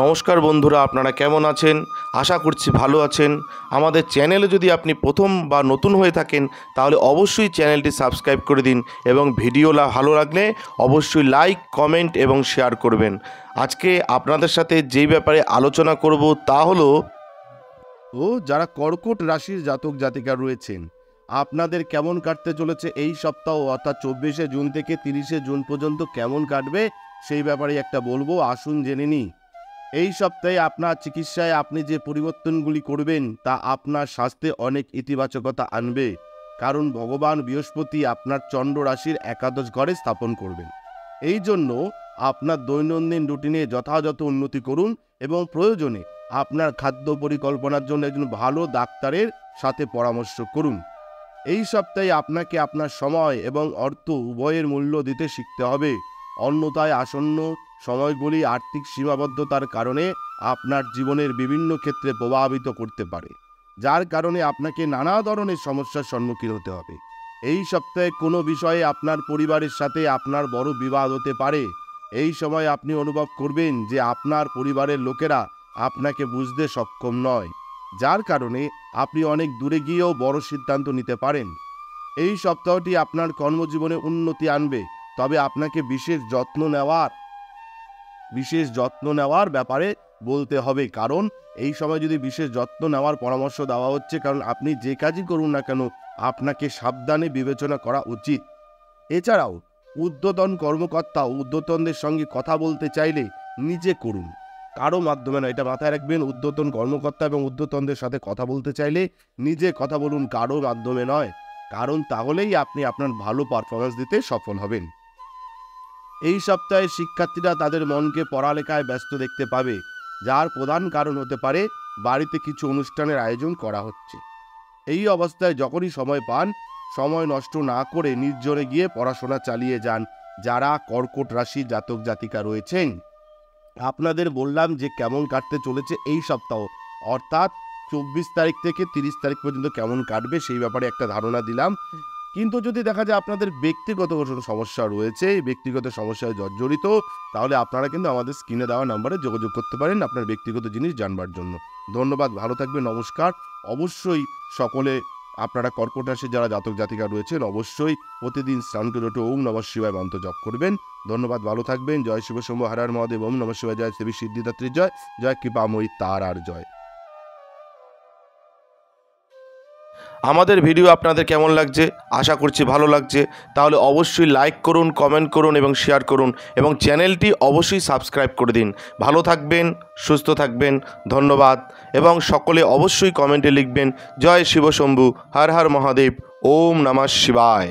নমস্কার বন্ধুরা, আপনারা কেমন আছেন? আশা করছি ভালো আছেন। আমাদের চ্যানেলে যদি আপনি প্রথম বা নতুন হয়ে থাকেন তাহলে অবশ্যই চ্যানেলটি সাবস্ক্রাইব করে দিন এবং ভিডিও ভালো লাগলে অবশ্যই লাইক, কমেন্ট এবং শেয়ার করবেন। আজকে আপনাদের সাথে যেই ব্যাপারে আলোচনা করব তা হলো যারা কর্কট রাশির জাতক জাতিকা রয়েছেন, আপনাদের কেমন কাটতে চলেছে এই সপ্তাহ, অর্থাৎ 24শে জুন থেকে 30শে জুন পর্যন্ত কেমন কাটবে সেই ব্যাপারে একটা বলবো। আসুন জেনে নিই। এই সপ্তাহে আপনার চিকিৎসায় আপনি যে পরিবর্তনগুলি করবেন তা আপনার স্বাস্থ্যে অনেক ইতিবাচকতা আনবে, কারণ ভগবান বৃহস্পতি আপনার চন্দ্র রাশির একাদশ ঘরে স্থাপন করবেন। এই জন্য আপনার দৈনন্দিন রুটিনে যথাযথ উন্নতি করুন এবং প্রয়োজনে আপনার খাদ্য পরিকল্পনার জন্য একজন ভালো ডাক্তারের সাথে পরামর্শ করুন। এই সপ্তাহে আপনাকে আপনার সময় এবং অর্থ উভয়ের মূল্য দিতে শিখতে হবে, অন্যথায় আসন্ন সময়গুলি আর্থিক সীমাবদ্ধতার কারণে আপনার জীবনের বিভিন্ন ক্ষেত্রে প্রভাবিত করতে পারে, যার কারণে আপনাকে নানা ধরনের সমস্যার সম্মুখীন হতে হবে। এই সপ্তাহে কোনো বিষয়ে আপনার পরিবারের সাথে আপনার বড় বিবাদ হতে পারে। এই সময় আপনি অনুভব করবেন যে আপনার পরিবারের লোকেরা আপনাকে বুঝতে সক্ষম নয়, যার কারণে আপনি অনেক দূরে গিয়েও বড় সিদ্ধান্ত নিতে পারেন। এই সপ্তাহটি আপনার কর্মজীবনে উন্নতি আনবে, তবে আপনাকে বিশেষ যত্ন নেওয়ার ব্যাপারে বলতে হবে, কারণ এই সময় যদি বিশেষ যত্ন নেওয়ার পরামর্শ দেওয়া হচ্ছে, কারণ আপনি যে কাজই করুন না কেন আপনাকে সাবধানে বিবেচনা করা উচিত। এছাড়াও ঊর্ধ্বতন কর্মকর্তা ঊর্ধ্বতনদের সঙ্গে কথা বলতে চাইলে নিজে করুন, কারো মাধ্যমে নয়। এটা মাথায় রাখবেন, ঊর্ধ্বতন কর্মকর্তা এবং ঊর্ধ্বতনদের সাথে কথা বলতে চাইলে নিজে কথা বলুন, কারো মাধ্যমে নয়, কারণ তাহলেই আপনি আপনার ভালো পারফরমেন্স দিতে সফল হবেন। এই সপ্তাহে শিক্ষার্থীরা তাদের মনকে পড়ালেখায় ব্যস্ত দেখতে পাবে, যার প্রধান কারণ হতে পারে বাড়িতে কিছু অনুষ্ঠানের আয়োজন করা হচ্ছে। এই অবস্থায় যখনই সময় পান, সময় নষ্ট না করে নির্জনে গিয়ে পড়াশোনা চালিয়ে যান। যারা কর্কট রাশির জাতক জাতিকা রয়েছেন, আপনাদের বললাম যে কেমন কাটতে চলেছে এই সপ্তাহ, অর্থাৎ 24 তারিখ থেকে 30 তারিখ পর্যন্ত কেমন কাটবে সেই ব্যাপারে একটা ধারণা দিলাম। কিন্তু যদি দেখা যায় আপনাদের ব্যক্তিগত কোনো সমস্যা রয়েছে, ব্যক্তিগত সমস্যায় জর্জরিত, তাহলে আপনারা কিন্তু আমাদের স্ক্রিনে দেওয়া নম্বরে যোগাযোগ করতে পারেন আপনার ব্যক্তিগত জিনিস জানবার জন্য। ধন্যবাদ, ভালো থাকবেন, নমস্কার। অবশ্যই সকলে আপনারা কর্কট রাশির যারা জাতক জাতিকা রয়েছেন অবশ্যই প্রতিদিন স্নান করে উঠে ওম নমঃ শিবায় মন্ত্র জপ করবেন। ধন্যবাদ, ভালো থাকবেন। জয় শিব শম্ভু হর হর মহাদেব, ওম নমঃ শিবায়, জয় দেবী সিদ্ধিদাত্রী জয়, জয় কৃপাময়ী তারার জয়। আমাদের ভিডিও আপনাদের কেমন লাগছে? আশা করছি ভালো লাগছে। তাহলে অবশ্যই লাইক করুন, কমেন্ট করুন এবং শেয়ার করুন এবং চ্যানেলটি অবশ্যই সাবস্ক্রাইব করে দিন। ভালো থাকবেন, সুস্থ থাকবেন, ধন্যবাদ। এবং সকলে অবশ্যই কমেন্টে লিখবেন জয় শিব শম্ভু হর হর মহাদেব, ওম নমঃ শিবায়।